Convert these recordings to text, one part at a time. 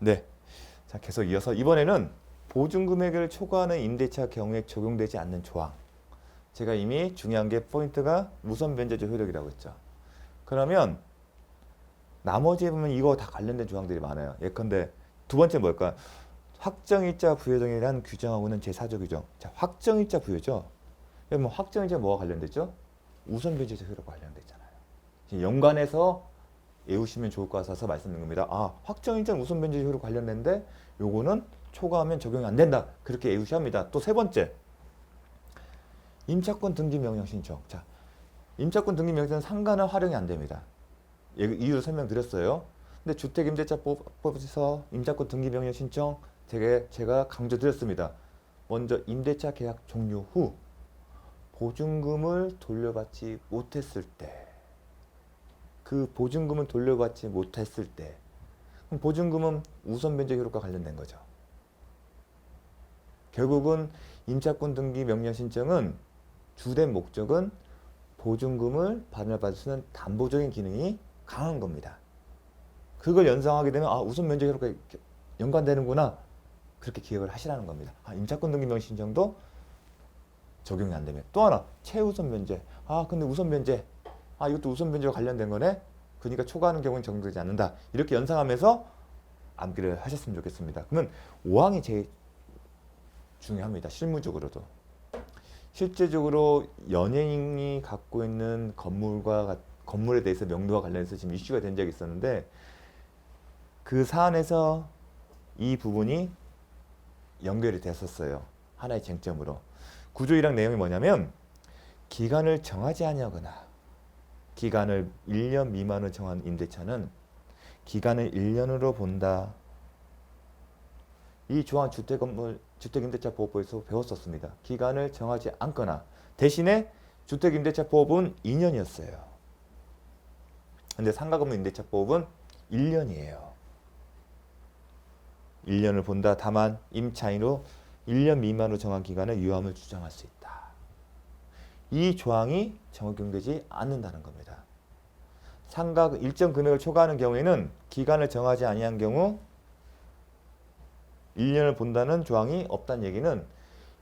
네. 자, 계속 이어서 이번에는 보증금액을 초과하는 임대차 경우에 적용되지 않는 조항. 제가 이미 중요한 게 포인트가 우선 변제적 효력이라고 했죠. 그러면 나머지에 보면 이거 다 관련된 조항들이 많아요. 예컨대 두 번째 뭘까? 확정일자 부여 등에 대한 규정하고는 제4조 규정. 자, 확정일자 부여죠. 그러면 확정일자 뭐가 관련되죠? 우선 변제적 효력과 관련되잖아요. 연관해서 외우시면 좋을 것 같아서 말씀드린 겁니다. 아, 확정일자 우선 변제적 효력 관련된데 요거는 초과하면 적용이 안 된다. 그렇게 외우셔야 합니다. 또 세 번째. 임차권 등기 명령 신청. 자, 임차권 등기 명령은 상가는 활용이 안 됩니다. 이유를 설명드렸어요. 근데 주택임대차법에서 임차권 등기 명령 신청 제가 강조드렸습니다. 먼저 임대차 계약 종료 후 보증금을 돌려받지 못했을 때, 그 보증금을 돌려받지 못했을 때, 그럼 보증금은 우선 변제 효력과 관련된 거죠. 결국은 임차권 등기 명령 신청은 주된 목적은 보증금을 반환받을 수 있는 담보적인 기능이 강한 겁니다. 그걸 연상하게 되면 아, 우선 변제 효력과 연관되는구나. 그렇게 기억을 하시라는 겁니다. 아, 임차권 등기 명령 신청도 적용이 안 되면. 또 하나, 최우선 변제. 아, 근데 우선 변제. 아, 이것도 우선 변제와 관련된 거네. 그러니까 초과하는 경우는 적용되지 않는다. 이렇게 연상하면서 암기를 하셨으면 좋겠습니다. 그러면 5항이 제일 중요합니다. 실무적으로도. 실제적으로 연예인이 갖고 있는 건물에 대해서 명도와 관련해서 지금 이슈가 된 적이 있었는데 그 사안에서 이 부분이 연결이 됐었어요. 하나의 쟁점으로. 구조 1항 내용이 뭐냐면 기간을 정하지 아니하거나 기간을 1년 미만으로 정한 임대차는 기간을 1년으로 본다. 이 조항 주택임대차보호법에서 배웠었습니다. 기간을 정하지 않거나 대신에 주택임대차보호법은 2년이었어요. 근데 상가건물 임대차보호법은 1년이에요. 1년을 본다. 다만 임차인으로 1년 미만으로 정한 기간에 유함을 주장할 수 있다. 이 조항이 적용되지 않는다는 겁니다. 상가 일정 금액을 초과하는 경우에는 기간을 정하지 아니한 경우 1년을 본다는 조항이 없다는 얘기는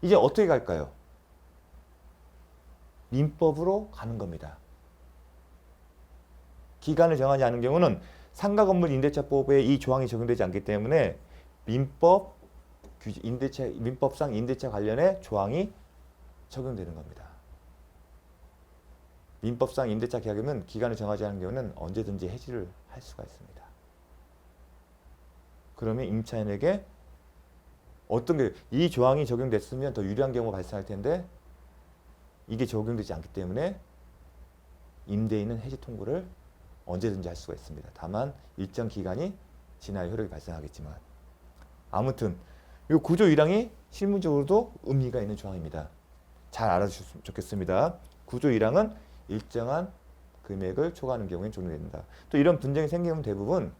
이제 어떻게 갈까요? 민법으로 가는 겁니다. 기간을 정하지 않은 경우는 상가건물 임대차법에 이 조항이 적용되지 않기 때문에 민법상 임대차 관련의 조항이 적용되는 겁니다. 민법상 임대차 계약이면 기간을 정하지 않은 경우는 언제든지 해지를 할 수가 있습니다. 그러면 임차인에게 어떤 게 이 조항이 적용됐으면 더 유리한 경우가 발생할 텐데 이게 적용되지 않기 때문에 임대인은 해지 통보를 언제든지 할 수가 있습니다. 다만 일정 기간이 지나야 효력이 발생하겠지만 아무튼 이 구조 1항이 실무적으로도 의미가 있는 조항입니다. 잘 알아주셨으면 좋겠습니다. 구조 1항은 일정한 금액을 초과하는 경우에 적용됩니다. 또 이런 분쟁이 생기면 대부분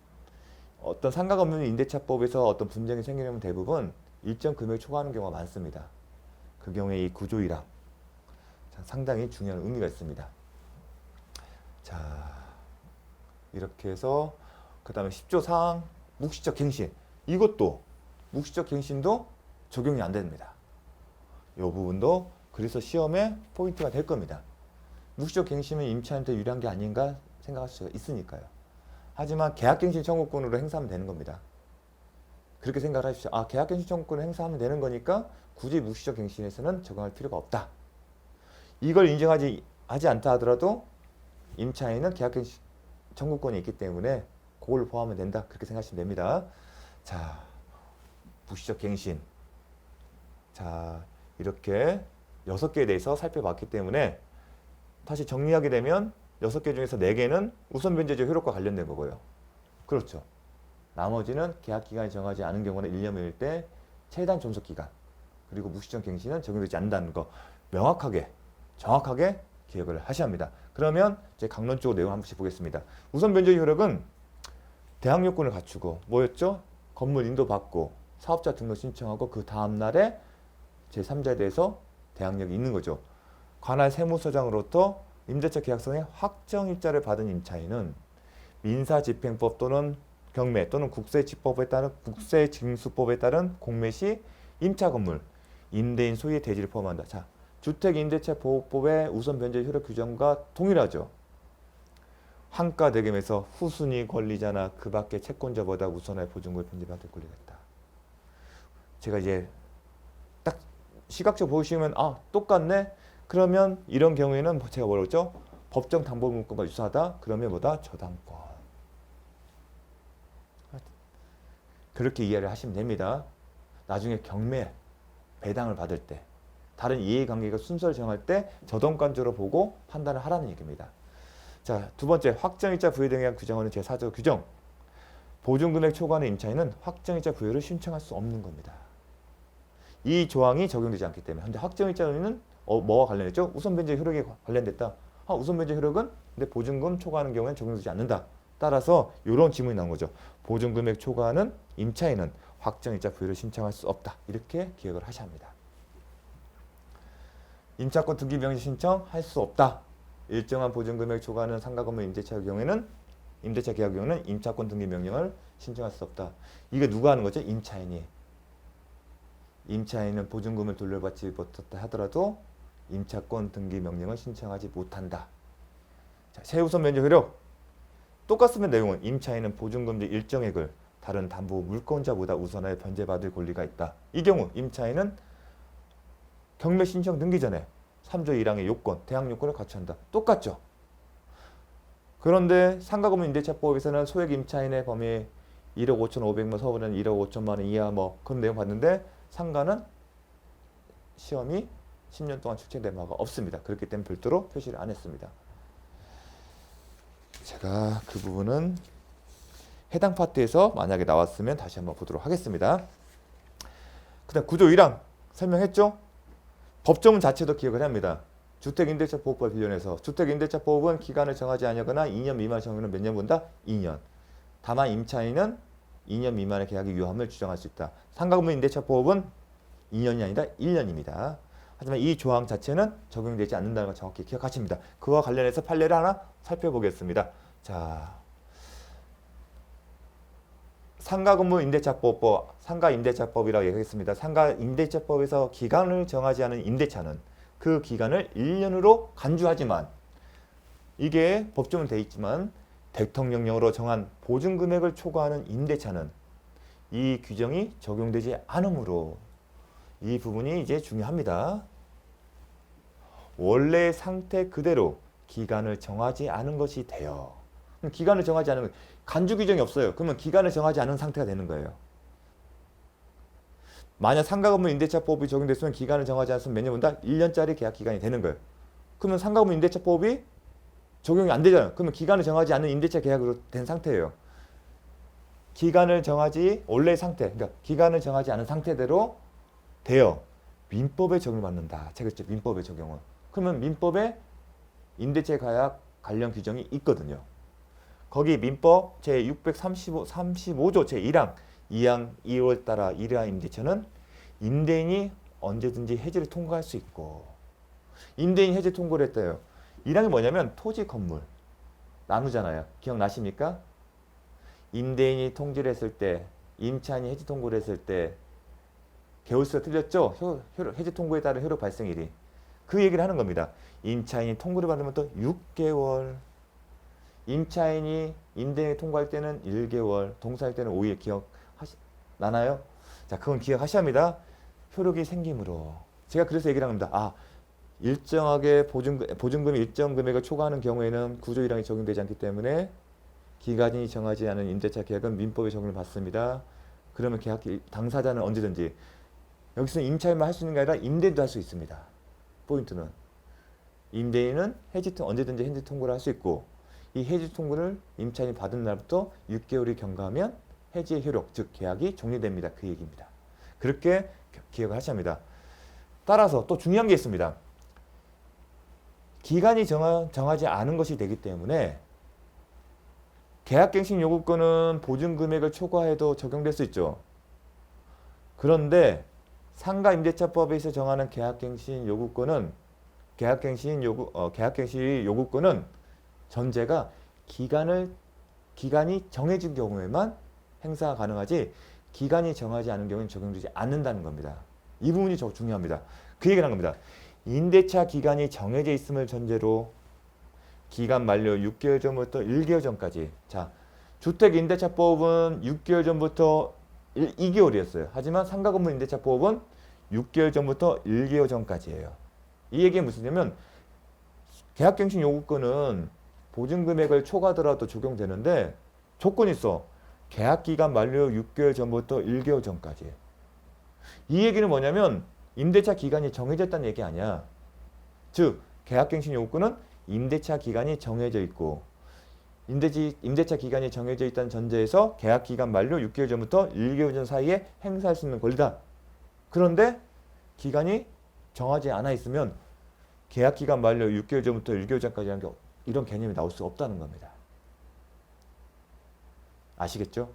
어떤 상가건물 임대차법에서 어떤 분쟁이 생기면 대부분 일정 금액을 초과하는 경우가 많습니다. 그 경우에 이 구조 1항 상당히 중요한 의미가 있습니다. 자, 이렇게 해서 그 다음에 10조 4항 묵시적 갱신. 이것도 묵시적 갱신도 적용이 안 됩니다. 이 부분도 그래서 시험에 포인트가 될 겁니다. 묵시적 갱신은 임차인한테 유리한 게 아닌가 생각할 수가 있으니까요. 하지만 계약갱신 청구권으로 행사하면 되는 겁니다. 그렇게 생각을 하십시오. 아, 계약갱신 청구권을 행사하면 되는 거니까 굳이 묵시적 갱신에서는 적용할 필요가 없다. 이걸 인정하지 않다 하더라도 임차인은 계약갱신 청구권이 있기 때문에 그걸 포함하면 된다. 그렇게 생각하시면 됩니다. 자, 묵시적 갱신. 자, 이렇게 6개에 대해서 살펴봤기 때문에 다시 정리하게 되면 6개 중에서 4개는 우선 변제적 효력과 관련된 거고요. 그렇죠. 나머지는 계약 기간이 정하지 않은 경우는 1년일 때 최단 존속 기간 그리고 묵시적 갱신은 적용되지 않는다는 거 명확하게 정확하게 기억을 하셔야 합니다. 그러면 이제 강론적으로 내용 한 번씩 보겠습니다. 우선 변제적 효력은 대항 요건을 갖추고 뭐였죠? 건물 인도받고 사업자 등록 신청하고 그 다음날에 제3자에 대해서 대항력이 있는 거죠. 관할 세무서장으로부터 임대차 계약서의 확정일자를 받은 임차인은 민사집행법 또는 경매 또는 국세징수법에 따른 공매 시 임차 건물, 임대인 소유의 대지를 포함한다. 자, 주택임대차보호법의 우선 변제 효력 규정과 동일하죠. 환가 대금에서 후순위 권리자나 그 밖의 채권자보다 우선하여 보증금을 변제받을 권리가 있다. 제가 이제 딱 시각적으로 보시면 똑같네? 그러면 이런 경우에는 제가 뭐라고 했죠? 법정 담보물권과 유사하다? 그러면 뭐다? 저당권. 그렇게 이해를 하시면 됩니다. 나중에 경매, 배당을 받을 때 다른 이해관계가 순서를 정할 때 저당권자로 보고 판단을 하라는 얘기입니다. 자, 두 번째, 확정일자 부여 등에 대한 규정하는 제4조 규정. 보증금액 초과는 임차인은 확정일자 부여를 신청할 수 없는 겁니다. 이 조항이 적용되지 않기 때문에. 근데 확정일자는 뭐와 관련했죠? 우선변제 효력에 관련됐다. 우선변제 효력은 근데 보증금 초과하는 경우에는 적용되지 않는다. 따라서 이런 지문이 나온 거죠. 보증금액 초과는 임차인은 확정일자 부여를 신청할 수 없다. 이렇게 기억을 하셔야 합니다. 임차권 등기 명의 신청할 수 없다. 일정한 보증금액 초과하는 상가 건물 임대차 경우에는 임대차 계약 경우는 임차권 등기 명령을 신청할 수 없다. 이게 누가 하는 거죠? 임차인이. 임차인은 보증금을 돌려받지 못했다 하더라도 임차권 등기 명령을 신청하지 못한다. 자, 세우선 면제 효력. 똑같으면 내용은 임차인은 보증금제 일정액을 다른 담보 물권자보다 우선하여 변제받을 권리가 있다. 이 경우 임차인은 경매 신청 등기 전에 3조 1항의 요건, 대항 요건을 갖춰야 한다. 똑같죠? 그런데 상가건물 임대차법에서는 소액 임차인의 범위 1억 5,500만, 서울은 1억 5천만 원 이하 그런 내용 봤는데 상가는 시험이 10년 동안 출제된 바가 없습니다. 그렇기 때문에 별도로 표시를 안 했습니다. 제가 그 부분은 해당 파트에서 만약에 나왔으면 다시 한번 보도록 하겠습니다. 그 다음 구조 1항 설명했죠? 법조문 자체도 기억을 합니다. 주택임대차보호법에 관련해서 주택임대차보호법은 기간을 정하지 아니하거나 2년 미만의 경우는 몇 년 본다? 2년. 다만 임차인은 2년 미만의 계약의 유효함을 주장할 수 있다. 상가건물 임대차보호법은 2년이 아니라 1년입니다. 하지만 이 조항 자체는 적용되지 않는다는 걸 정확히 기억하십니다. 그와 관련해서 판례를 하나 살펴보겠습니다. 자, 상가건물 임대차보호법, 상가임대차법이라고 얘기했습니다. 상가임대차법에서 기간을 정하지 않은 임대차는 그 기간을 1년으로 간주하지만 이게 법조문 돼 있지만 대통령령으로 정한 보증금액을 초과하는 임대차는 이 규정이 적용되지 않으므로 이 부분이 이제 중요합니다. 원래 상태 그대로 기간을 정하지 않은 것이 돼요. 기간을 정하지 않은 간주 규정이 없어요. 그러면 기간을 정하지 않은 상태가 되는 거예요. 만약 상가건물 임대차법이 적용됐으면 기간을 정하지 않았으면 몇 년 본다? 1년짜리 계약 기간이 되는 거예요. 그러면 상가건물 임대차법이 적용이 안 되잖아요. 그러면 기간을 정하지 않은 임대차 계약으로 된 상태예요. 기간을 정하지 원래 상태, 그러니까 기간을 정하지 않은 상태대로 되어 민법에 적용을 받는다. 제가 했죠. 민법의 적용은. 그러면 민법에 임대차 계약 관련 규정이 있거든요. 거기 민법 제635조 제1항 2항 2월 따라 1화 임대차는 임대인이 언제든지 해지를 통고할 수 있고 임대인이 해지 통고를 했대요. 1항이 뭐냐면 토지 건물 나누잖아요. 기억나십니까? 임대인이 통지를 했을 때 임차인이 해지 통고를 했을 때 개월수가 틀렸죠? 해지 통고에 따른 효력 발생일이. 그 얘기를 하는 겁니다. 임차인이 통고를 받으면 또 6개월 임차인이 임대인이 통고할 때는 1개월 동사할 때는 5일 기억나나요? 자, 그건 기억하셔야 합니다. 효력이 생기므로. 제가 그래서 얘기를 합니다. 일정하게 보증금이 일정 금액을 초과하는 경우에는 구조 1항이 적용되지 않기 때문에 기간이 정하지 않은 임대차 계약은 민법에 적용을 받습니다. 그러면 계약 당사자는 언제든지 여기서 임차인만 할 수 있는 게 아니라 임대인도 할 수 있습니다. 포인트는 임대인은 언제든지 해지 통고를 할 수 있고 이 해지 통고를 임차인이 받은 날부터 6개월이 경과하면 해지의 효력, 즉 계약이 종료됩니다. 그 얘기입니다. 그렇게 기억을 하셔야 합니다. 따라서 또 중요한 게 있습니다. 기간이 정하지 않은 것이 되기 때문에 계약갱신 요구권은 보증금액을 초과해도 적용될 수 있죠. 그런데 상가임대차법에서 정하는 계약갱신 요구권은 계약갱신 요구권은 전제가 기간이 정해진 경우에만 행사가 가능하지 기간이 정하지 않은 경우에는 적용되지 않는다는 겁니다. 이 부분이 중요합니다. 그 얘기를 한 겁니다. 임대차 기간이 정해져 있음을 전제로 기간 만료 6개월 전부터 1개월 전까지. 자, 주택임대차법은 6개월 전부터 2개월이었어요. 하지만 상가건물 임대차법은 6개월 전부터 1개월 전까지예요. 이 얘기는 무슨냐면 계약갱신 요구권은 보증금액을 초과하더라도 적용되는데 조건이 있어. 계약기간 만료 6개월 전부터 1개월 전까지. 이 얘기는 뭐냐면 임대차 기간이 정해졌다는 얘기 아니야. 즉 계약갱신 요구권은 임대차 기간이 정해져 있고 임대차 기간이 정해져 있다는 전제에서 계약기간 만료 6개월 전부터 1개월 전 사이에 행사할 수 있는 권리다. 그런데 기간이 정하지 않아 있으면 계약기간 만료 6개월 전부터 1개월 전까지라는 게 이런 개념이 나올 수 없다는 겁니다. 아시겠죠?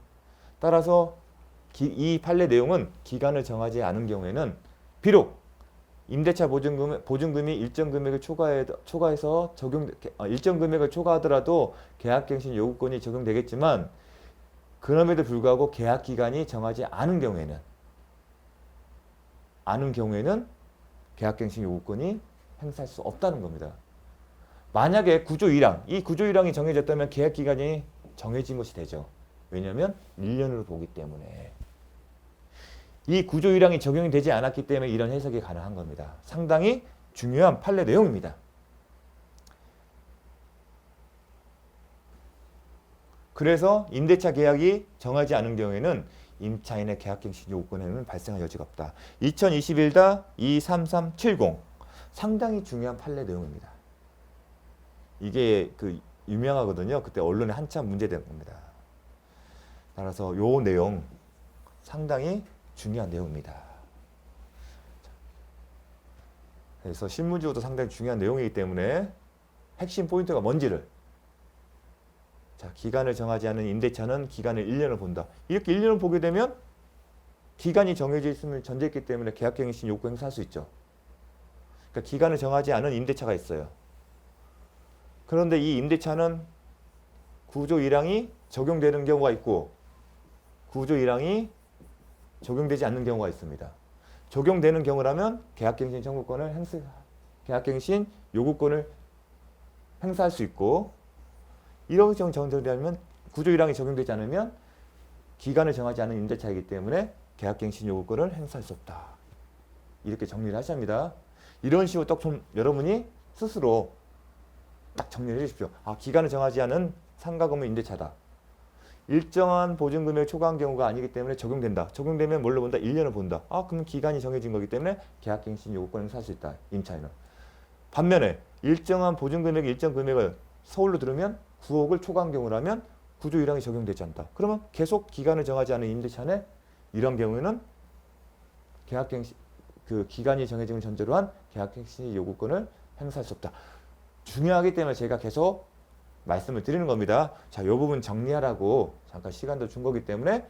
따라서 이 판례 내용은 기간을 정하지 않은 경우에는 비록 임대차 보증금이 일정 금액을 초과해서 일정 금액을 초과하더라도 계약갱신 요구권이 적용되겠지만 그럼에도 불구하고 계약 기간이 정하지 않은 경우에는 계약갱신 요구권이 행사할 수 없다는 겁니다. 만약에 구조 1항, 이 구조 1항이 정해졌다면 계약 기간이 정해진 것이 되죠. 왜냐하면 1년으로 보기 때문에. 이 구조 1항이 적용이 되지 않았기 때문에 이런 해석이 가능한 겁니다. 상당히 중요한 판례 내용입니다. 그래서 임대차 계약이 정하지 않은 경우에는 임차인의 계약갱신 요구권에는 발생할 여지가 없다. 2021-23370 상당히 중요한 판례 내용입니다. 이게 유명하거든요. 그때 언론에 한참 문제된 겁니다. 따라서 요 내용 상당히 중요한 내용입니다. 그래서 신문지호도 상당히 중요한 내용이기 때문에 핵심 포인트가 뭔지를 자, 기간을 정하지 않은 임대차는 기간을 1년을 본다. 이렇게 1년을 보게 되면 기간이 정해져 있음을 전제했기 때문에 계약갱신 요구 행사할 수 있죠. 그러니까 기간을 정하지 않은 임대차가 있어요. 그런데 이 임대차는 구조 1항이 적용되는 경우가 있고 구조 1항이 적용되지 않는 경우가 있습니다. 적용되는 경우라면 계약갱신 요구권을 행사할 수 있고 이렇게 정정되면 구조 1항이 적용되지 않으면 기간을 정하지 않은 임대차이기 때문에 계약갱신 요구권을 행사할 수 없다. 이렇게 정리를 하셔야 합니다. 이런 식으로 딱 좀 여러분이 스스로 딱 정리를 해주십시오. 아, 기간을 정하지 않은 상가건물 임대차다. 일정한 보증금액 초과한 경우가 아니기 때문에 적용된다. 적용되면 뭘로 본다? 1년을 본다. 아, 그럼 기간이 정해진 거기 때문에 계약갱신 요구권을 행사할 수 있다. 임차인은. 반면에 일정한 보증금액 일정 금액을 서울로 들으면 9억을 초과한 경우라면 구조 1항이 적용되지 않다. 그러면 계속 기간을 정하지 않은 임대차는 이런 경우에는 기간이 정해진 전제로 한 계약갱신 요구권을 행사할 수 없다. 중요하기 때문에 제가 계속 말씀을 드리는 겁니다. 자, 이 부분 정리하라고 잠깐 시간도 준 거기 때문에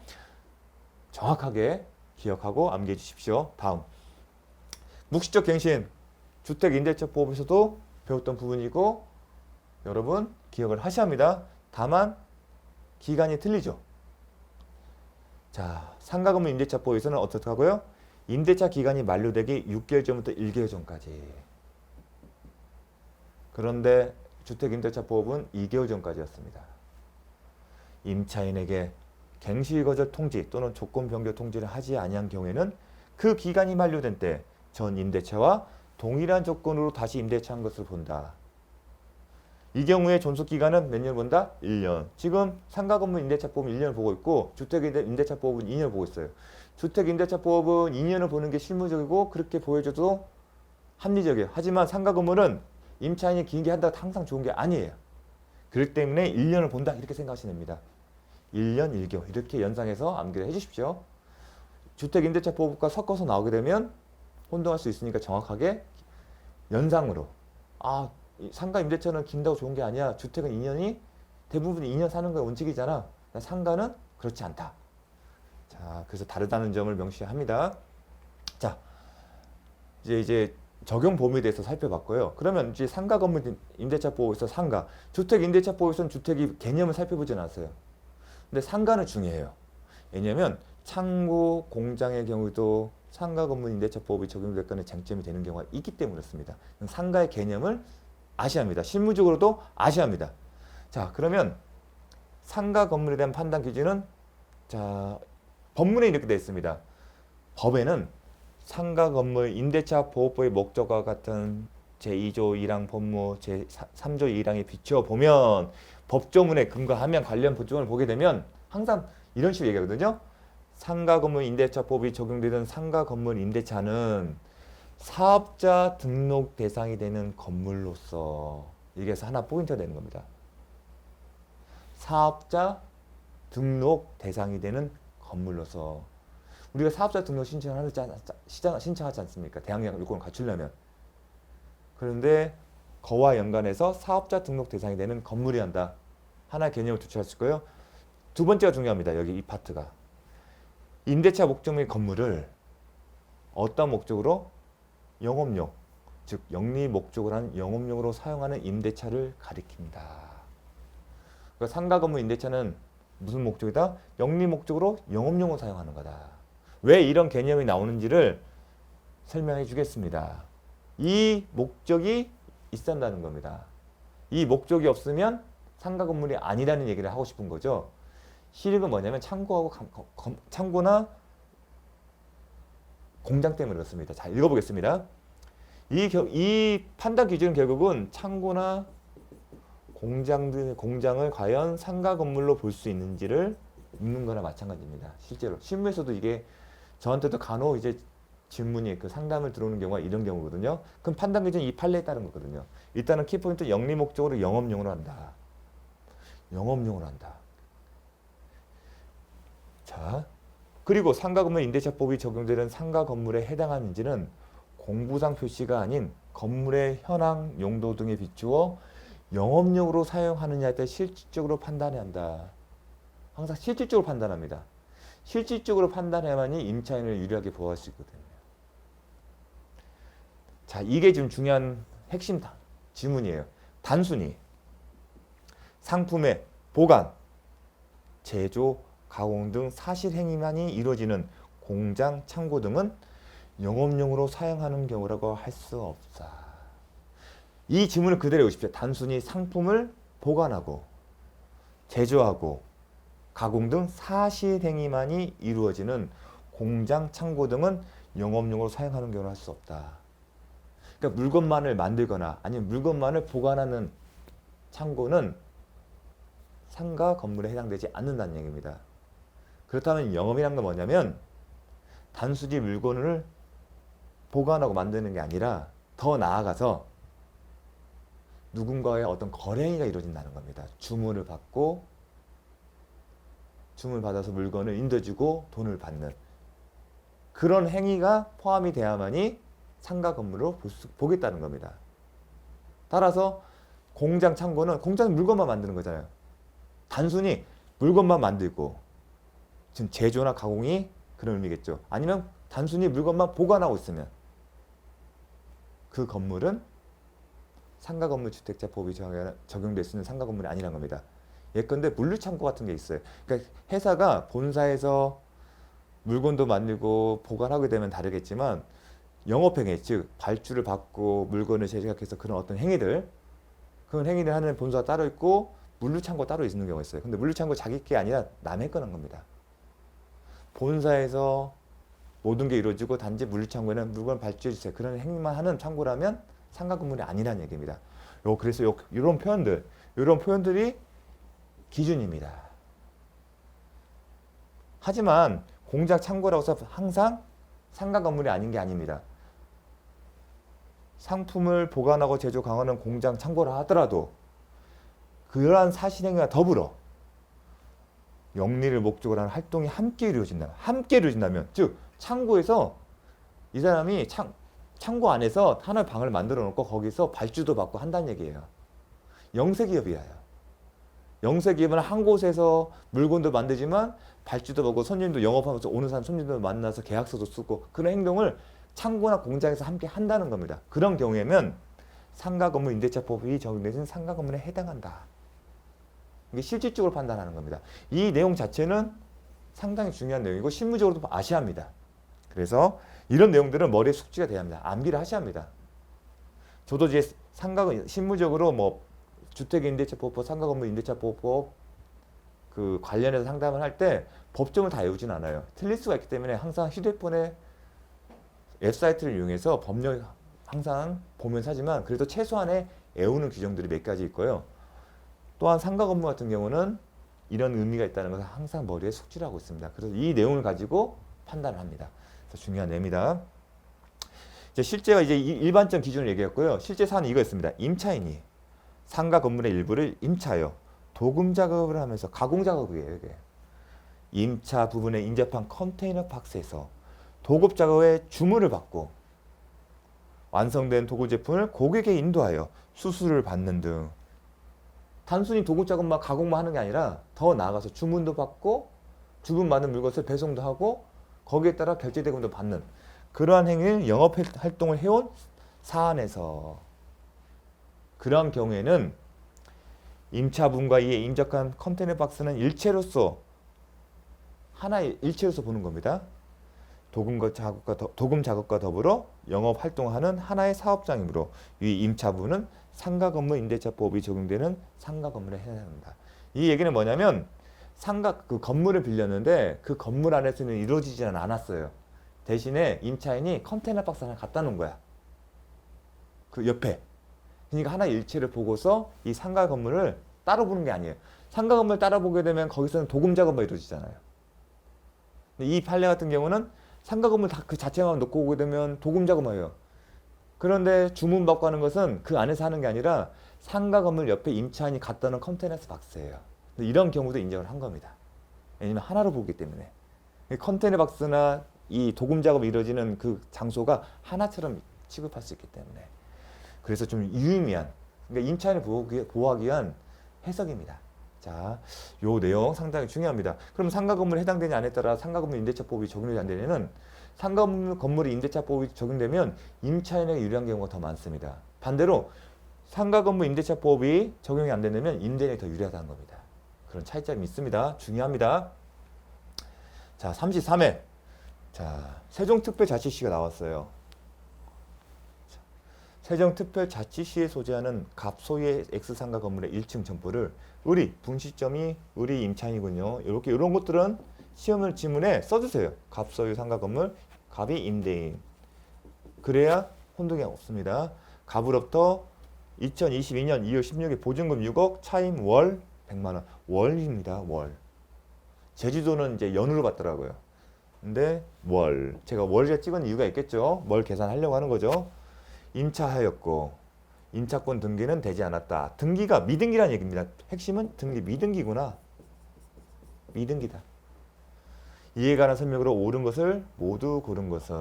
정확하게 기억하고 암기해 주십시오. 다음. 묵시적 갱신. 주택임대차법에서도 배웠던 부분이고 여러분 기억을 하셔야 합니다. 다만 기간이 틀리죠. 자, 상가건물 임대차법에서는 어떻게 하고요? 임대차 기간이 만료되기 6개월 전부터 1개월 전까지. 그런데 주택임대차법은 2개월 전까지였습니다. 임차인에게 갱실거절 통지 또는 조건 변경 통지를 하지 아니한 경우에는 그 기간이 만료된 때 전 임대차와 동일한 조건으로 다시 임대차한 것을 본다. 이 경우에 존속기간은 몇 년을 본다? 1년. 지금 상가건물 임대차법은 1년을 보고 있고 주택임대차법은 2년을 보고 있어요. 주택임대차법은 2년을 보는 게 실무적이고 그렇게 보여줘도 합리적이에요. 하지만 상가건물은 임차인이 길게 한다고 항상 좋은 게 아니에요. 그렇기 때문에 1년을 본다 이렇게 생각하시면 됩니다. 1년 1개월 이렇게 연상해서 암기를 해주십시오. 주택임대차법과 섞어서 나오게 되면 혼동할 수 있으니까 정확하게 연상으로 상가 임대차는 긴다고 좋은 게 아니야. 주택은 2년이 대부분 2년 사는 게 원칙이잖아. 상가는 그렇지 않다. 자, 그래서 다르다는 점을 명시합니다. 자, 이제 적용 범위에 대해서 살펴봤고요. 그러면 이제 상가 건물 임대차법에서 주택 임대차법에서는 주택이 개념을 살펴보진 않았어요. 근데 상가는 중요해요. 왜냐하면 창고, 공장의 경우도 상가 건물 임대차 법이 적용될 거는 쟁점이 되는 경우가 있기 때문에 그렇습니다. 상가의 개념을 아셔야 합니다. 실무적으로도 아셔야 합니다. 자, 그러면 상가 건물에 대한 판단 기준은 자, 법문에 이렇게 되어 있습니다. 법에는 상가 건물 임대차 보호법의 목적과 같은 제2조 1항 법무 제3조 1항에 비추어 보면 법조문에 근거하면 관련 법조문을 보게 되면 항상 이런 식으로 얘기하거든요. 상가 건물 임대차법이 적용되는 상가 건물 임대차는 사업자 등록 대상이 되는 건물로서 여기에서 하나 포인트가 되는 겁니다. 사업자 등록 대상이 되는 건물로서 우리가 사업자 등록 신청하지 않습니까? 대항력 요건을 갖추려면. 그런데 거와 연관해서 사업자 등록 대상이 되는 건물이 한다. 하나의 개념을 두출하실 거예요. 두 번째가 중요합니다. 여기 이 파트가. 임대차 목적의 건물을 어떤 목적으로? 영업용, 즉 영리 목적을 한 영업용으로 사용하는 임대차를 가리킵니다. 그러니까 상가 건물 임대차는 무슨 목적이다? 영리 목적으로 영업용으로 사용하는 거다. 왜 이런 개념이 나오는지를 설명해 주겠습니다. 이 목적이 있어야 한다는 겁니다. 이 목적이 없으면 상가 건물이 아니라는 얘기를 하고 싶은 거죠. 실익은 뭐냐면 창고나 공장 때문에 그렇습니다. 자, 읽어보겠습니다. 이 판단 기준은 결국은 창고나 공장을 과연 상가 건물로 볼 수 있는지를 묻는 거나 마찬가지입니다. 실제로 실무에서도 이게 저한테도 간혹 이제 질문이 그 상담을 들어오는 경우가 이런 경우거든요. 그럼 판단 기준이 이 판례에 따른 거거든요. 일단은 키포인트 영리 목적으로 영업용으로 한다. 영업용으로 한다. 자, 그리고 상가 건물 임대차법이 적용되는 상가 건물에 해당하는지는 공부상 표시가 아닌 건물의 현황, 용도 등에 비추어 영업용으로 사용하느냐에 따라 실질적으로 판단해야 한다. 항상 실질적으로 판단합니다. 실질적으로 판단해야만이 임차인을 유리하게 보호할 수 있거든요. 자, 이게 지금 중요한 핵심 질문이에요. 단순히 상품의 보관, 제조, 가공 등 사실 행위만이 이루어지는 공장, 창고 등은 영업용으로 사용하는 경우라고 할 수 없다. 이 질문을 그대로 외우십시오. 단순히 상품을 보관하고 제조하고 가공 등 사실 행위만이 이루어지는 공장, 창고 등은 영업용으로 사용하는 경우를 할 수 없다. 그러니까 물건만을 만들거나 아니면 물건만을 보관하는 창고는 상가 건물에 해당되지 않는다는 얘기입니다. 그렇다면 영업이란 건 뭐냐면 단순히 물건을 보관하고 만드는 게 아니라 더 나아가서 누군가의 어떤 거래행위가 이루어진다는 겁니다. 주문을 받고 주문을 받아서 물건을 인도주고 돈을 받는 그런 행위가 포함이 돼야만이 상가 건물로 보겠다는 겁니다. 따라서 공장, 창고는 공장은 물건만 만드는 거잖아요. 단순히 물건만 만들고 지금 제조나 가공이 그런 의미겠죠. 아니면 단순히 물건만 보관하고 있으면 그 건물은 상가 건물 주택자법이 적용될 수 있는 상가 건물이 아니란 겁니다. 예컨대 물류창고 같은 게 있어요. 그러니까 회사가 본사에서 물건도 만들고 보관하게 되면 다르겠지만 영업행위, 즉 발주를 받고 물건을 제작해서 그런 어떤 행위들 그런 행위를 하는 본사가 따로 있고 물류창고 따로 있는 경우가 있어요. 근데 물류창고 자기 게 아니라 남의 거란 겁니다. 본사에서 모든 게 이루어지고 단지 물류창고에는 물건 발주해 주세요. 그런 행위만 하는 창고라면 상가 건물이 아니라는 얘기입니다. 그래서 이런 표현들이 기준입니다. 하지만 공장 창고라고 해서 항상 상가 건물이 아닌 게 아닙니다. 상품을 보관하고 제조 강화하는 공장 창고라 하더라도 그러한 사실행위와 더불어 영리를 목적으로 하는 활동이 함께 이루어진다면 즉 창고에서 이 사람이 창고 안에서 하나의 방을 만들어 놓고 거기서 발주도 받고 한다는 얘기예요. 영세기업이에요. 영세기업은 한 곳에서 물건도 만들지만 발주도 받고 손님도 영업하면서 오는 사람 손님도 만나서 계약서도 쓰고 그런 행동을 창고나 공장에서 함께 한다는 겁니다. 그런 경우에는 상가 건물 임대차법이 적용되는 상가 건물에 해당한다. 이게 실질적으로 판단하는 겁니다. 이 내용 자체는 상당히 중요한 내용이고 실무적으로도 아셔야 합니다. 그래서 이런 내용들은 머리에 숙지가 돼야 합니다. 암기를 하셔야 합니다. 저도 이제 실무적으로 뭐 주택임대차보호법, 상가건물임대차보호법 그 관련해서 상담을 할 때 법정을 다 외우진 않아요. 틀릴 수가 있기 때문에 항상 휴대폰에 웹사이트를 이용해서 법령 항상 보면서 하지만 그래도 최소한의 외우는 규정들이 몇 가지 있고요. 또한 상가건물 같은 경우는 이런 의미가 있다는 것을 항상 머리에 숙지를 하고 있습니다. 그래서 이 내용을 가지고 판단을 합니다. 그래서 중요한 내용입니다. 이제 실제가 이제 일반적 기준을 얘기했고요. 실제 사안은 이거였습니다. 임차인이 상가 건물의 일부를 임차하여 도금 작업을 하면서 가공 작업이에요. 이게. 임차 부분에 인접한 컨테이너 박스에서 도급 작업의 주문을 받고 완성된 도구 제품을 고객에 인도하여 수수료를 받는 등 단순히 도구 작업만 가공만 하는 게 아니라 더 나아가서 주문도 받고 주문받은 물건을 배송도 하고 거기에 따라 결제 대금도 받는 그러한 행위를 영업 활동을 해온 사안에서 그러한 경우에는 임차분과 이에 인접한 컨테이너 박스는 하나의 일체로서 보는 겁니다. 도금 작업과 더불어 영업 활동하는 하나의 사업장이므로 이 임차부는 상가건물 임대차법이 적용되는 상가건물에 해당합니다. 이 얘기는 뭐냐면 그 건물을 빌렸는데 그 건물 안에서는 이루어지지는 않았어요. 대신에 임차인이 컨테이너 박스 하나 갖다 놓은 거야. 그 옆에. 그러니까 하나의 일체를 보고서 이 상가 건물을 따로 보는 게 아니에요. 상가 건물 따라 보게 되면 거기서는 도금 작업만 이루어지잖아요. 근데 이 판례 같은 경우는 상가 건물 그 자체만 놓고 오게 되면 도금 작업만 해요. 그런데 주문 받고 하는 것은 그 안에서 하는 게 아니라 상가 건물 옆에 임차인이 갖다 놓은 컨테이너 박스예요. 이런 경우도 인정을 한 겁니다. 왜냐면 하나로 보기 때문에. 컨테이너 박스나 이 도금 작업이 이루어지는 그 장소가 하나처럼 취급할 수 있기 때문에. 그래서 좀 유의미한, 그러니까 임차인을 보호하기 위한 해석입니다. 자, 요 내용 상당히 중요합니다. 그럼 상가 건물에 해당되냐 안에 따라 상가 건물 임대차법이 적용되지 안 되냐는 상가 건물이 임대차법이 적용되면 임차인에게 유리한 경우가 더 많습니다. 반대로 상가 건물 임대차법이 적용이 안 되면 임대인에게 더 유리하다는 겁니다. 그런 차이점이 있습니다. 중요합니다. 자, 33회. 자, 세종특별자치시가 나왔어요. 세종특별자치시에 소재하는 갑소유의 X상가 건물의 1층 점포를 분시점이 임차인이군요. 이런 것들은 시험 지문에 써주세요. 갑소유 상가 건물, 갑이 임대인. 그래야 혼동이 없습니다. 갑으로부터 2022년 2월 16일 보증금 6억, 차임 월 100만 원. 월입니다. 월. 제주도는 이제 연으로 받더라고요. 근데 월. 제가 월에 찍은 이유가 있겠죠. 월 계산하려고 하는 거죠. 임차하였고 임차권 등기는 되지 않았다. 등기가 미등기라는 얘기입니다. 핵심은 등기 미등기구나. 미등기다. 이에 관한 설명으로 옳은 것을 모두 고른 것은.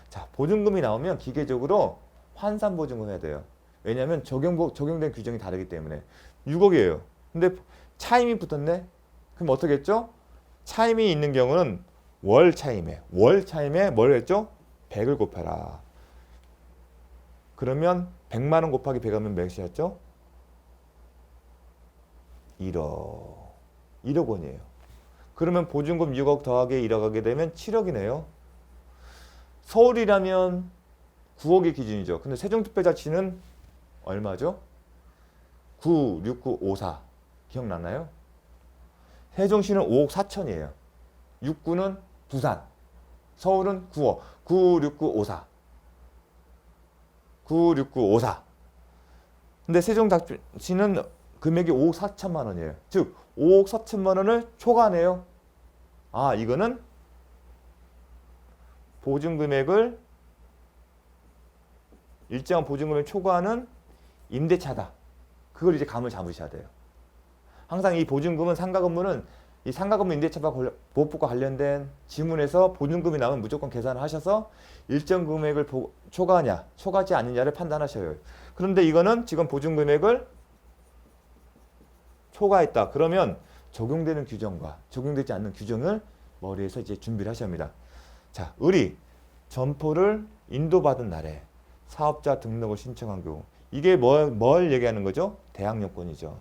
자, 보증금이 나오면 기계적으로 환산 보증금 해야 돼요. 왜냐하면 적용된 규정이 다르기 때문에. 6억이에요. 근데 차임이 붙었네. 그럼 어떻게 했죠? 차임이 있는 경우는 월 차임에 뭘 했죠? 100을 곱해라. 그러면 100만 원 곱하기 100 하면 몇이었죠? 1억 원이에요. 그러면 보증금 6억 더하기 1억 하게 되면 7억이네요. 서울이라면 9억이 기준이죠. 근데 세종특별자치는 얼마죠? 96954 기억나나요? 세종시는 5억 4천이에요. 6구는 부산, 서울은 9억, 96954. 96954. 근데 세종자치는 금액이 5억 4천만 원이에요. 즉 5억 4천만 원을 초과하네요. 아, 이거는 보증금액을 일정한 보증금을 초과하는 임대차다. 그걸 이제 감을 잡으셔야 돼요. 항상 이 보증금은 이 상가건물 임대차보호법과 관련된 지문에서 보증금이 나오면 무조건 계산을 하셔서 일정 금액을 초과하냐, 초과하지 않느냐를 판단하셔요. 그런데 이거는 지금 보증금액을 초과했다. 그러면 적용되는 규정과 적용되지 않는 규정을 머리에서 이제 준비를 하셔야 합니다. 자, 점포를 인도받은 날에 사업자 등록을 신청한 경우. 이게 뭘 얘기하는 거죠? 대항력권이죠.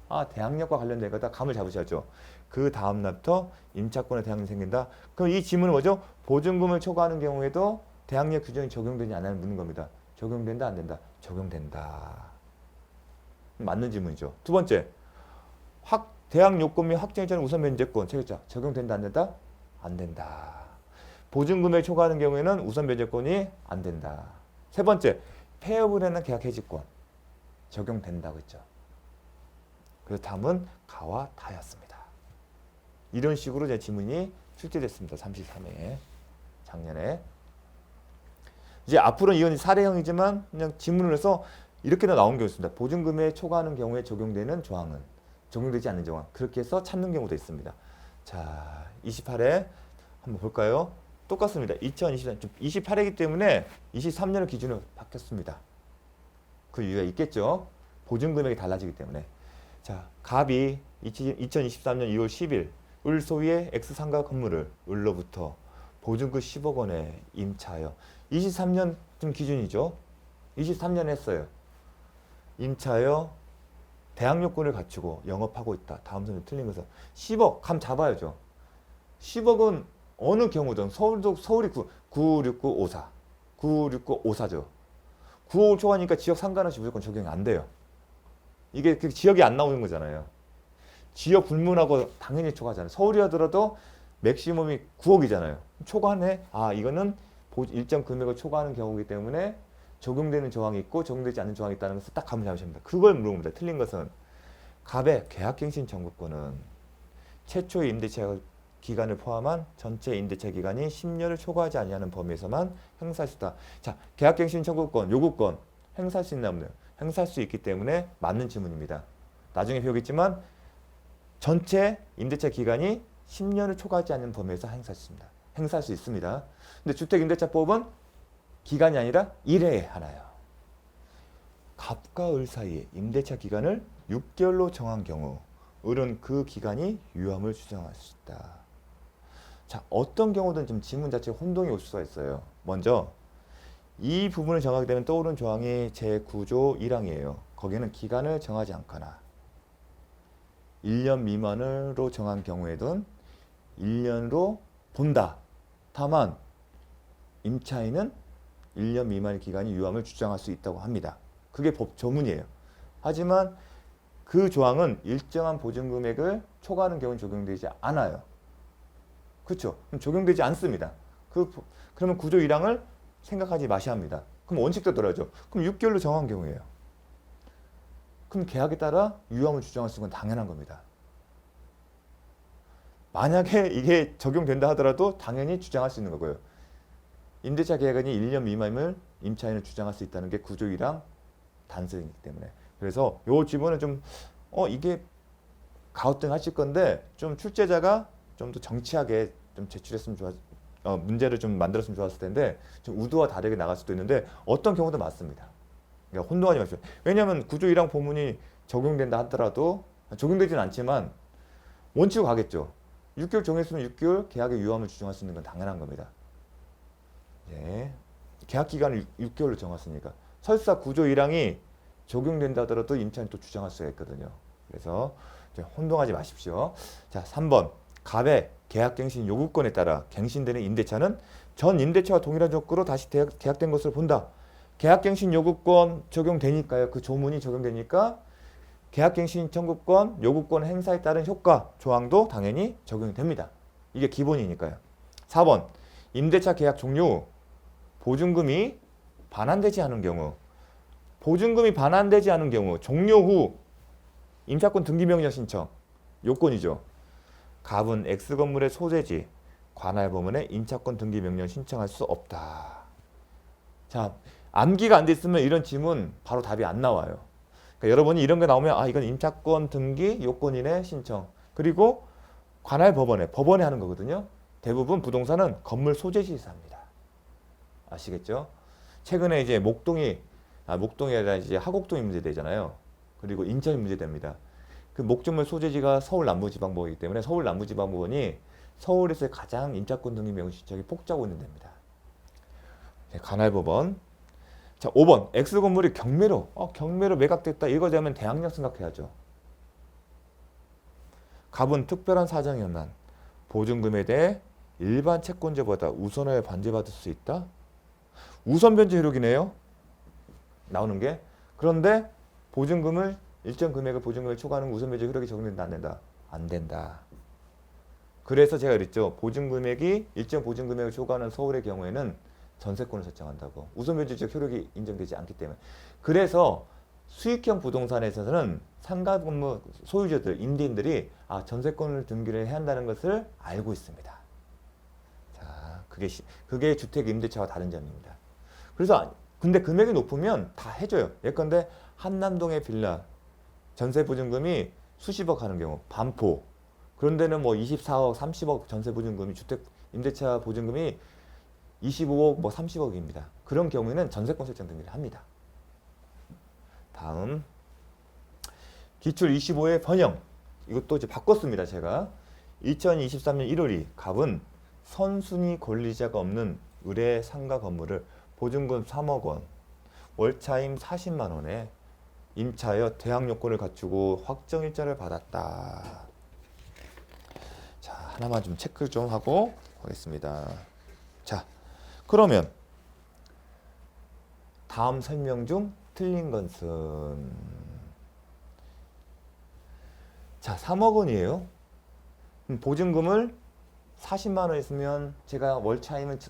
아, 대항력과 관련된 거다. 감을 잡으셔야죠. 그 다음 날부터 임차권에 대항력이 생긴다. 그럼 이 지문은 뭐죠? 보증금을 초과하는 경우에도 대항력 규정이 적용되냐 안 하는 묻는 겁니다. 적용된다 안 된다? 적용된다. 맞는 질문이죠. 두 번째, 대항 요건 및 확정일자는 우선 면제권 체결자 적용된다 안 된다? 안 된다. 보증금을 초과하는 경우에는 우선 면제권이 안 된다. 세 번째, 폐업을 하는 계약 해지권 적용된다고 했죠. 그래서 답은 가와 다였습니다. 이런 식으로 제 지문이 출제됐습니다. 33회 작년에. 이제 앞으로는 이건 사례형이지만 그냥 지문을 해서 이렇게도 나온 경우 있습니다. 보증금에 초과하는 경우에 적용되는 조항은 적용되지 않는 조항. 그렇게 해서 찾는 경우도 있습니다. 자, 28회 한번 볼까요? 똑같습니다. 28회이기 때문에 23년을 기준으로 바뀌었습니다. 그 이유가 있겠죠. 보증금액이 달라지기 때문에. 자, 갑이 2023년 2월 10일 을 소유의 X상가 건물을 을로부터 보증금 10억 원에 임차하여 23년쯤 기준이죠. 23년 했어요. 임차하여 대항력권을 갖추고 영업하고 있다. 다음 선에 틀린 것은 10억 감 잡아야죠. 10억은 어느 경우든 서울이 96954 96954죠. 9억 초과니까 지역 상관없이 무조건 적용이 안 돼요. 이게 그 지역이 안 나오는 거잖아요. 지역 불문하고 당연히 초과하잖아요. 서울이 하더라도 맥시멈이 9억이잖아요. 초과하네. 아, 이거는 일정 금액을 초과하는 경우이기 때문에 적용되는 조항이 있고 적용되지 않는 조항이 있다는 것을 딱 감을 잡으십니다. 그걸 물어봅니다. 틀린 것은 갑의 계약갱신 청구권은 최초의 임대차 기간을 포함한 전체 임대차 기간이 10년을 초과하지 아니하는 범위에서만 행사할 수 있다. 자, 계약갱신 청구권, 요구권 행사할 수 있나 없나요? 행사할 수 있기 때문에 맞는 질문입니다. 나중에 배우겠지만 전체 임대차 기간이 10년을 초과하지 않는 범위에서 행사할 수 있습니다. 근데 주택임대차법은 기간이 아니라 1회에 하나요. 갑과 을 사이에 임대차 기간을 6개월로 정한 경우 을은 그 기간이 유함을 주장할 수 있다. 자, 어떤 경우든 좀 지문 자체에 혼동이 올 수가 있어요. 먼저 이 부분을 정하게 되면 떠오르는 조항이 제9조 1항이에요. 거기는 기간을 정하지 않거나 1년 미만으로 정한 경우에는 1년으로 본다. 다만 임차인은 1년 미만의 기간이 유함을 주장할 수 있다고 합니다. 그게 법 조문이에요. 하지만 그 조항은 일정한 보증금액을 초과하는 경우는 적용되지 않아요. 그렇죠? 그럼 적용되지 않습니다. 그러면 구조 1항을 생각하지 마셔야 합니다. 그럼 원칙도 들어야죠. 그럼 6개월로 정한 경우예요. 그럼 계약에 따라 유함을 주장할 수 있는 건 당연한 겁니다. 만약에 이게 적용된다 하더라도 당연히 주장할 수 있는 거고요. 임대차 계약이 1년 미만임을 임차인은 주장할 수 있다는 게 구조 1항 단서이기 때문에. 그래서 요 지문은 좀 이게 가우뚱하실 건데 좀 출제자가 좀 더 정치하게 좀 제출했으면 문제를 좀 만들었으면 좋았을 텐데 좀 우도와 다르게 나갈 수도 있는데 어떤 경우도 맞습니다. 그러니까 혼동하지 마십시오. 왜냐하면 구조 1항 본문이 적용된다 하더라도 적용되지는 않지만 원칙으로 가겠죠. 6개월 정했으면 6개월 계약의 유함을 주장할 수 있는 건 당연한 겁니다. 예. 계약 기간을 6개월로 정했으니까 설사 구조 1항이 적용된다 하더라도 임차인이 또 주장할 수가 있거든요. 그래서 혼동하지 마십시오. 자, 3번 갑의 계약갱신 요구권에 따라 갱신되는 임대차는 전 임대차와 동일한 조건으로 다시 계약된 것으로 본다. 계약갱신 요구권 적용되니까요. 그 조문이 적용되니까 계약갱신 청구권, 요구권 행사에 따른 효과, 조항도 당연히 적용이 됩니다. 이게 기본이니까요. 4번 임대차 계약 종료 후 보증금이 반환되지 않은 경우 종료 후 임차권 등기명령 신청 요건이죠. 갑은 X건물의 소재지 관할 부문에 임차권 등기명령 신청할 수 없다. 자, 암기가 안 돼 있으면 이런 질문 바로 답이 안 나와요. 그러니까 여러분이 이런 게 나오면 이건 임차권 등기 요건이네 신청. 그리고 관할 법원에 하는 거거든요. 대부분 부동산은 건물 소재지에서 합니다. 아시겠죠? 최근에 이제 목동이 아니라 이제 하곡동이 문제되잖아요. 그리고 인천이 문제됩니다. 그 목적물 소재지가 서울 남부지방법이기 때문에 서울 남부지방법원이 서울에서 가장 임차권 등기 명령 신청이 폭주하고 있는 데입니다. 네, 관할법원. 자, 5번 X건물이 경매로 매각됐다. 이거 되면 대항력 생각해야죠. 갑은 특별한 사정이 없는 보증금에 대해 일반 채권자보다 우선하여 반제받을 수 있다. 우선 변제 효력이네요. 나오는 게. 그런데 보증금을 일정 금액을 보증금을 초과하는 우선 변제 효력이 적용된다 안 된다? 안 된다. 그래서 제가 그랬죠. 보증금액이 일정 보증금액을 초과하는 서울의 경우에는 전세권을 설정한다고. 우선 변제적 효력이 인정되지 않기 때문에. 그래서 수익형 부동산에서는 상가 건물 소유자들, 임대인들이 전세권을 등기를 해야 한다는 것을 알고 있습니다. 자, 그게 주택 임대차와 다른 점입니다. 그래서 근데 금액이 높으면 다 해줘요. 예컨대 한남동의 빌라 전세 보증금이 수십억 하는 경우, 반포 그런 데는 뭐 24억, 30억 전세 보증금이 주택 임대차 보증금이 25억, 뭐 30억입니다. 그런 경우에는 전세권 설정 등기를 합니다. 다음 기출 25의 번영. 이것도 이제 바꿨습니다. 제가 2023년 1월 2일 갑은 선순위 권리자가 없는 의뢰 상가 건물을 보증금 3억 원, 월차임 40만 원에 임차하여 대항 요건을 갖추고 확정일자를 받았다. 자, 하나만 좀 체크 좀 하고 가겠습니다. 자, 그러면 다음 설명 중 틀린 것은 자, 3억 원이에요. 보증금을 40만 원 있으면 제가 월차임은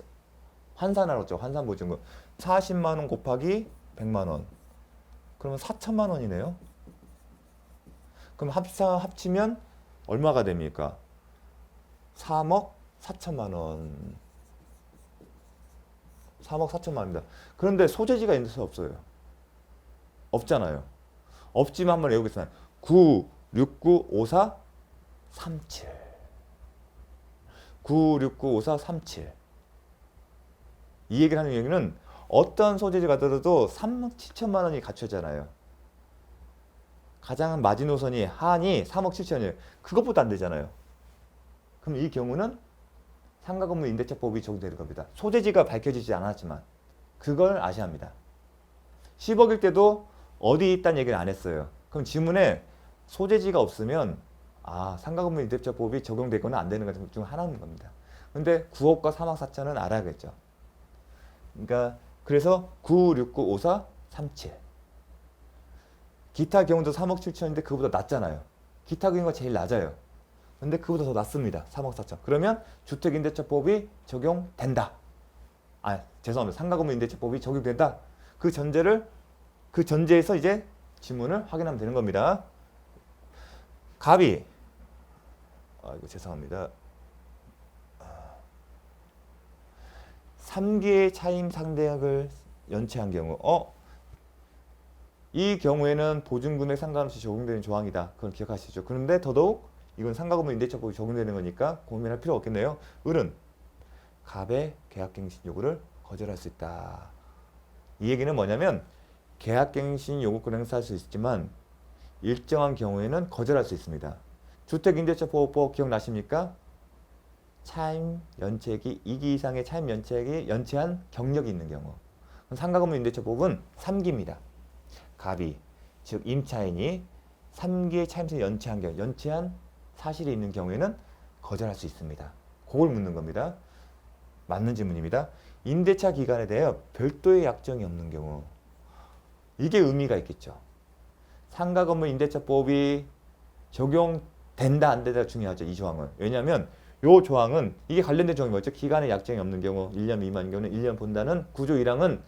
환산하였죠. 환산 보증금 40만 원 곱하기 100만 원. 그러면 4천만 원이네요. 그럼 합치면 얼마가 됩니까? 3억 4천만 원. 3억 4천만 원입니다. 그런데 소재지가 있는 수 없어요. 없잖아요. 없지만 한번 외우겠습니다. 9, 6, 9, 5, 4, 3, 7. 9, 6, 9, 5, 4, 3, 7. 이 얘기를 하는 얘기는 어떤 소재지가 들어도 3억 7천만 원이 갖춰잖아요. 가장 마지노선이 한이 3억 7천이에요. 그것보다 안 되잖아요. 그럼 이 경우는 상가건물 임대차법이 적용되는 겁니다. 소재지가 밝혀지지 않았지만 그걸 아셔야 합니다. 10억일 때도 어디 있다는 얘기를 안 했어요. 그럼 지문에 소재지가 없으면 상가건물 임대차법이 적용되거나 안 되는 것 중 하나인 겁니다. 근데 9억과 3억 4천은 알아야겠죠. 그러니까 그래서 9, 6, 9, 5, 4, 3, 7. 기타 경우도 3억 7천인데 그보다 낮잖아요. 기타 경우가 제일 낮아요. 근데 그보다 더 낮습니다. 3억 4천. 그러면 주택임대차법이 적용된다. 죄송합니다. 상가건물 임대차법이 적용된다. 그 전제에서 이제 지문을 확인하면 되는 겁니다. 갑이 이거 죄송합니다. 3기의 차임 상대액을 연체한 경우 이 경우에는 보증금액 상관없이 적용되는 조항이다. 그건 기억하시죠. 그런데 더더욱 이건 상가건물 임대차법이 적용되는 거니까 고민할 필요 없겠네요. 을은 갑의 계약갱신 요구를 거절할 수 있다. 이 얘기는 뭐냐면 계약갱신 요구권을 행사할 수 있지만 일정한 경우에는 거절할 수 있습니다. 주택임대차보호법 기억나십니까? 차임 연체액이 2기 이상의 차임 연체액이 연체한 경력이 있는 경우. 상가건물 임대차법은 3기입니다. 갑이 즉 임차인이 3기의 차임세 연체한 경우, 연체한 사실이 있는 경우에는 거절할 수 있습니다. 그걸 묻는 겁니다. 맞는 질문입니다. 임대차 기간에 대해 별도의 약정이 없는 경우. 이게 의미가 있겠죠. 상가건물 임대차법이 적용된다 안 된다 중요하죠. 이 조항은. 왜냐하면 이 조항은 이게 관련된 조항이 뭐죠? 기간에 약정이 없는 경우 1년 미만인 경우는 1년 본다는 구조 1항은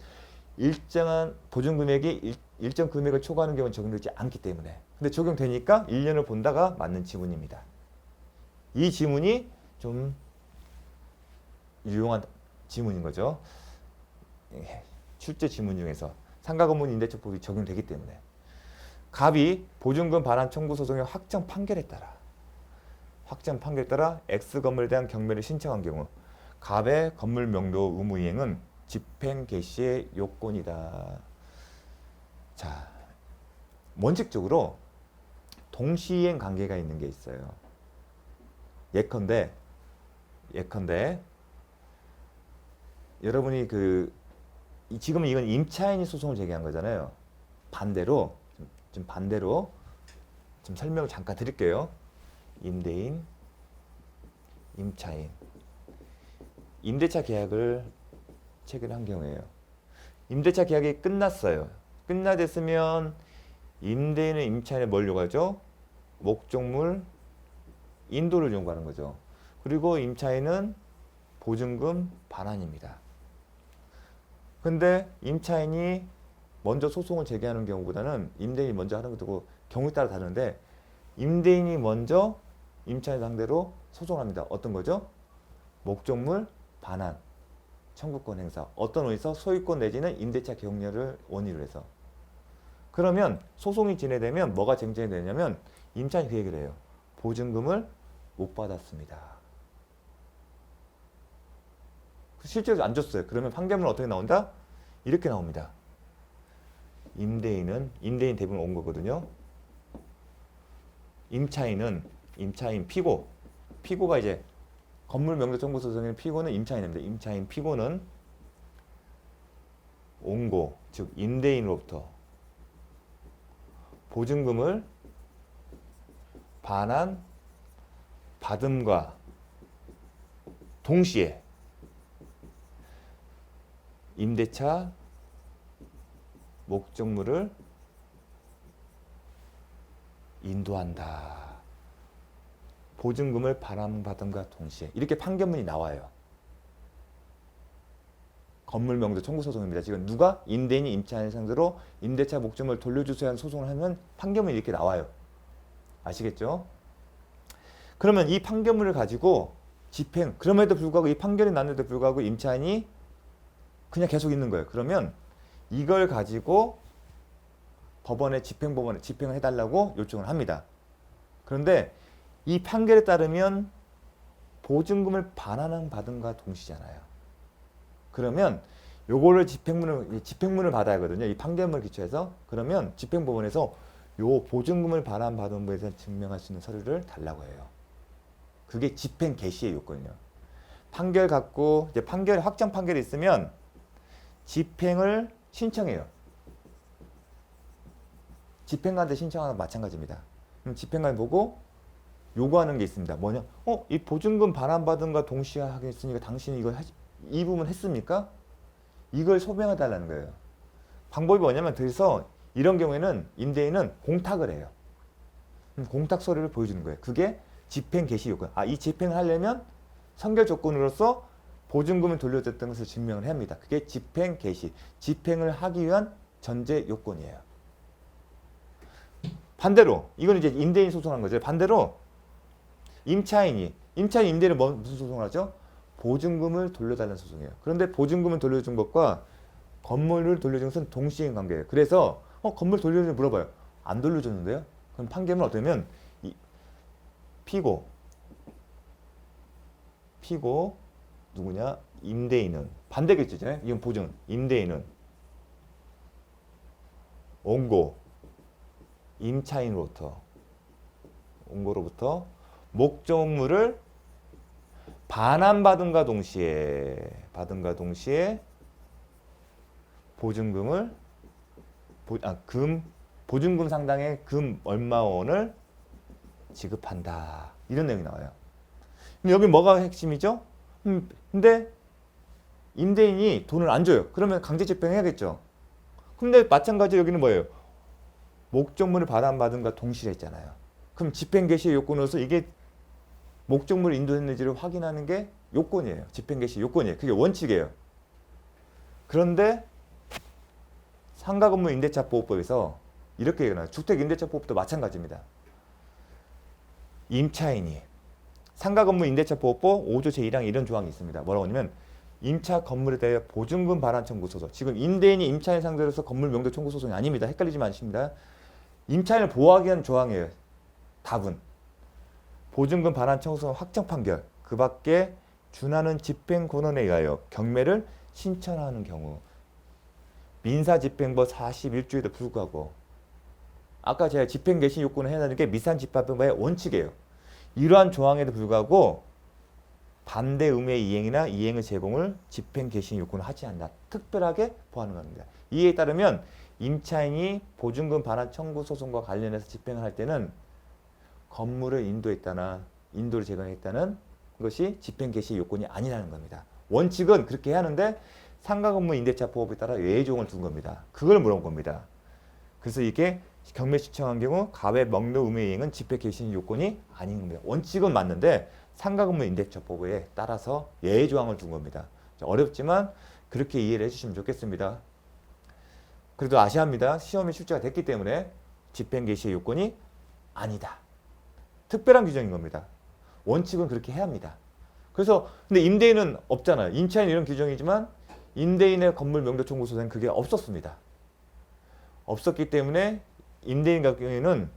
일정한 보증금액이 일정 금액을 초과하는 경우는 적용되지 않기 때문에. 근데 적용되니까 1년을 본다가 맞는 지문입니다. 이 지문이 좀 유용한 지문인 거죠. 출제 지문 중에서 상가건물 임대차법이 적용되기 때문에. 갑이 보증금 반환 청구 소송의 확정 판결에 따라 X건물에 대한 경매를 신청한 경우 갑의 건물 명도 의무 이행은 집행 개시의 요건이다. 자, 원칙적으로 동시이행 관계가 있는 게 있어요. 예컨대 여러분이 지금 이건 임차인이 소송을 제기한 거잖아요. 반대로 좀 설명을 잠깐 드릴게요. 임대인, 임차인. 임대차 계약을 체결한 경우에요. 임대차 계약이 끝났어요. 끝나됐으면 임대인은 임차인에 뭘 요구하죠? 목적물 인도를 요구하는 거죠. 그리고 임차인은 보증금 반환입니다. 근데 임차인이 먼저 소송을 제기하는 경우보다는 임대인이 먼저 하는 것도 경우에 따라 다른데 임대인이 먼저 임차인 상대로 소송합니다. 어떤 거죠? 목적물 반환 청구권 행사. 어떤 의서 소유권 내지는 임대차 경력을 원인으로 해서. 그러면 소송이 진행되면 뭐가 쟁점이 되냐면 임차인이 그 얘기를 해요. 보증금을 못 받았습니다. 실제로 안 줬어요. 그러면 판결문은 어떻게 나온다? 이렇게 나옵니다. 임대인 대부분 온 거거든요. 임차인 피고가 이제 건물 명도 청구 소송의 피고는 임차인입니다. 임차인 피고는 온고, 즉 임대인으로부터 보증금을 반환 받음과 동시에 임대차 목적물을 인도한다. 보증금을 반환받음과 동시에 이렇게 판결문이 나와요. 건물명도 청구 소송입니다. 지금 누가 임대인이 임차인 상대로 임대차 목적물을 돌려주세요 하는 소송을 하면 판결문이 이렇게 나와요. 아시겠죠? 그러면 이 판결문을 가지고 집행, 그럼에도 불구하고 이 판결이 났는데도 불구하고 임차인이 그냥 계속 있는 거예요. 그러면 이걸 가지고 법원에 집행을 해달라고 요청을 합니다. 그런데 이 판결에 따르면 보증금을 반환 받음과 동시잖아요. 그러면 요거를 집행문을 받아야 하거든요. 이 판결문을 기초해서. 그러면 집행법원에서 요 보증금을 반환 받은 거에 대해서 증명할 수 있는 서류를 달라고 해요. 그게 집행 개시의 요건이에요. 판결 갖고 이제 확정 판결이 있으면 집행을 신청해요. 집행관한테 신청하는 거 마찬가지입니다. 그럼 집행관 보고 요구하는 게 있습니다. 뭐냐? 이 보증금 반환받은과 동시에 하겠으니까 당신이 이 부분 했습니까? 이걸 소명해 달라는 거예요. 방법이 뭐냐면 그래서 이런 경우에는 임대인은 공탁을 해요. 공탁 서류를 보여주는 거예요. 그게 집행 개시 요건. 이 집행을 하려면 선결 조건으로서 보증금을 돌려줬던 것을 증명을 해야 합니다. 그게 집행 개시. 집행을 하기 위한 전제 요건이에요. 반대로 이건 이제 임대인이 소송한 거죠. 반대로 임차인 임대인은 무슨 소송을 하죠? 보증금을 돌려달라는 소송이에요. 그런데 보증금을 돌려준 것과 건물을 돌려준 것은 동시행 관계예요. 그래서 건물 돌려주면 물어봐요. 안 돌려줬는데요? 그럼 판결은 어떻게 되면 피고 누구냐? 임대인은 반대겠죠. 이건 보증. 임대인은 원고 원고로부터 목적물을 반환받음과 동시에 보증금을 보증금 상당의 금 얼마 원을 지급한다. 이런 내용이 나와요. 근데 여기 뭐가 핵심이죠? 근데 임대인이 돈을 안 줘요. 그러면 강제 집행해야겠죠. 근데 마찬가지로 여기는 뭐예요? 목적물을 반환받음과 동시에 했잖아요. 그럼 집행 개시의 요건으로서 이게 목적물을 인도했는지를 확인하는 게 요건이에요. 집행 개시 요건이에요. 그게 원칙이에요. 그런데 상가건물 임대차보호법에서 이렇게 얘기해요. 주택임대차보호법도 마찬가지입니다. 임차인이 상가건물 임대차보호법 5조 제1항 이런 조항이 있습니다. 뭐라고 하냐면 임차 건물에 대해 보증금 반환 청구 소송. 지금 임대인이 임차인 상대로서 건물 명도 청구 소송이 아닙니다. 헷갈리지 마십니다. 임차인을 보호하기 위한 조항이에요. 답은 보증금 반환 청구 소송 확정 판결 그 밖에 준하는 집행 권한에 의하여 경매를 신청하는 경우 민사집행법 41조에도 불구하고 아까 제가 집행 개시 요건을 해놨는 게 민사집행법의 원칙이에요. 이러한 조항에도 불구하고 반대 의무의 이행이나 이행의 제공을 집행 개시 요건을 하지 않나 특별하게 보호하는 겁니다. 이에 따르면 임차인이 보증금 반환 청구 소송과 관련해서 집행을 할 때는 건물을 인도를 재건했다는 것이 집행 개시 요건이 아니라는 겁니다. 원칙은 그렇게 해야 하는데 상가 건물 임대차 보호법에 따라 예외 조항을 둔 겁니다. 그걸 물어본 겁니다. 그래서 이게 경매 신청한 경우 가외 명령 의무 이행은 집행 개시 요건이 아닌 겁니다. 원칙은 맞는데 상가 건물 임대차 보호에 따라서 예외 조항을 둔 겁니다. 어렵지만 그렇게 이해를 해주시면 좋겠습니다. 그래도 아셔야 합니다. 시험에 출제가 됐기 때문에 집행 개시의 요건이 아니다. 특별한 규정인 겁니다. 원칙은 그렇게 해야 합니다. 그래서 근데 임대인은 없잖아요. 임차인 이런 규정이지만 임대인의 건물 명도 청구 소송은 그게 없었습니다. 없었기 때문에 임대인 같은 경우에는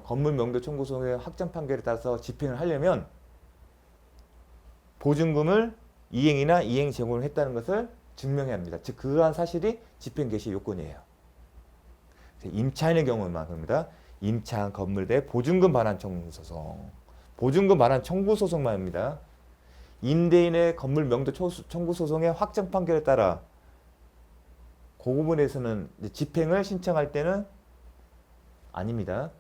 건물 명도 청구 소송의 확정 판결에 따라서 집행을 하려면 보증금을 이행이나 이행 제공을 했다는 것을 증명해야 합니다. 즉 그러한 사실이 집행 개시 요건이에요. 임차인의 경우만 그럽니다. 임차한 건물에 대해 보증금 반환 청구 소송. 보증금 반환 청구 소송만 합니다. 임대인의 건물 명도 청구 소송의 확정 판결에 따라 그 부분에서는 집행을 신청할 때는 아닙니다.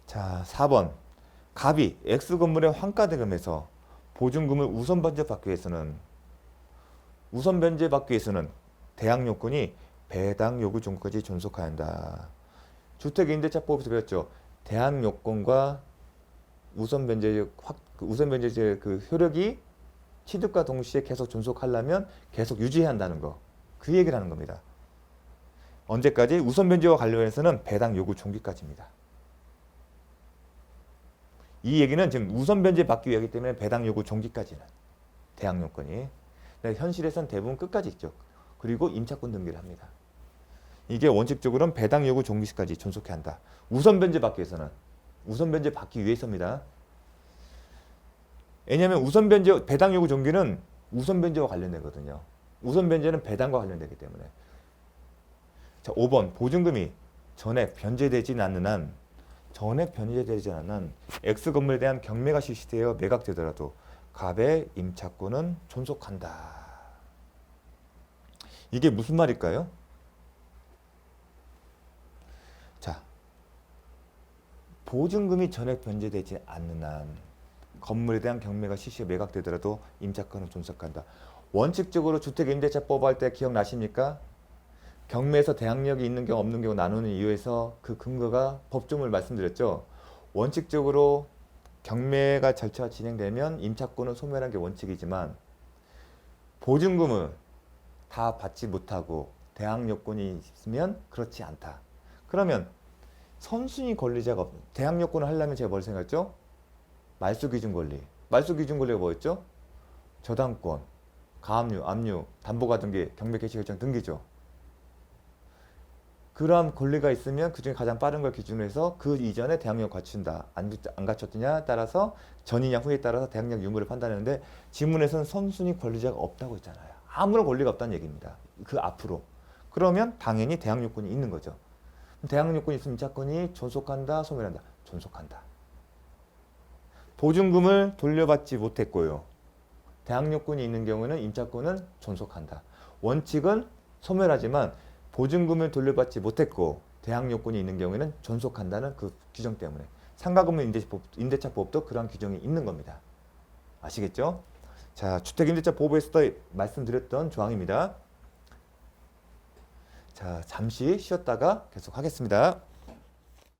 자, 4번. 갑이 X건물의 환가대금에서 보증금을 우선 변제받기 위해서는 대항 요건이 배당 요구 조건까지 존속해야 한다. 주택임대차법에서 배웠죠. 대항 요건과 우선 변제 그 효력이 취득과 동시에 계속 존속하려면 계속 유지해야 한다는 거. 그 얘기를 하는 겁니다. 언제까지? 우선 변제와 관련해서는 배당 요구 종기까지입니다. 이 얘기는 지금 우선 변제 받기 위하기 때문에 배당 요구 종기까지는 대항 요건이. 현실에선 대부분 끝까지 있죠. 그리고 임차권 등기를 합니다. 이게 원칙적으로는 배당 요구 종기 시까지 존속해야 한다. 우선 변제 받기 위해서는 우선 변제 받기 위해서입니다. 왜냐하면 우선 변제 배당 요구 종기는 우선 변제와 관련되거든요. 우선 변제는 배당과 관련되기 때문에. 자, 5번 보증금이 전액 변제되지 않는 한 X 건물에 대한 경매가 실시되어 매각되더라도 갑의 임차권은 존속한다. 이게 무슨 말일까요? 자, 보증금이 전액 변제되지 않는 한 건물에 대한 경매가 실시되어 매각되더라도 임차권은 존속한다. 원칙적으로 주택임대차법 할 때 기억나십니까? 경매에서 대항력이 있는 경우 없는 경우 나누는 이유에서 그 근거가 법조문을 말씀드렸죠. 원칙적으로 경매가 절차가 진행되면 임차권은 소멸하는 게 원칙이지만 보증금을 다 받지 못하고 대항 요건이 있으면 그렇지 않다. 그러면 선순위 권리자가 대항 요건을 하려면 제가 뭘 생각했죠? 말소기준 권리. 말소기준 권리가 뭐였죠? 저당권, 가압류, 압류, 담보가 등기, 경매 개시 결정 등기죠. 그러한 권리가 있으면 그중에 가장 빠른 걸 기준으로 해서 그 이전에 대항력 갖춘다. 안 갖췄느냐에 따라서 전이냐 후에 따라서 대항력 유무를 판단하는데 지문에서는 선순위 권리자가 없다고 했잖아요. 아무런 권리가 없다는 얘기입니다. 그 앞으로. 그러면 당연히 대항 요건이 있는 거죠. 대항 요건이 있으면 임차권이 존속한다, 소멸한다. 존속한다. 보증금을 돌려받지 못했고요. 대항 요건이 있는 경우는 임차권은 존속한다. 원칙은 소멸하지만 보증금을 돌려받지 못했고 대항 요건이 있는 경우에는 존속한다는 그 규정 때문에 상가건물 임대차법도 그런 규정이 있는 겁니다. 아시겠죠? 자, 주택임대차보호법에서도 말씀드렸던 조항입니다. 자, 잠시 쉬었다가 계속하겠습니다.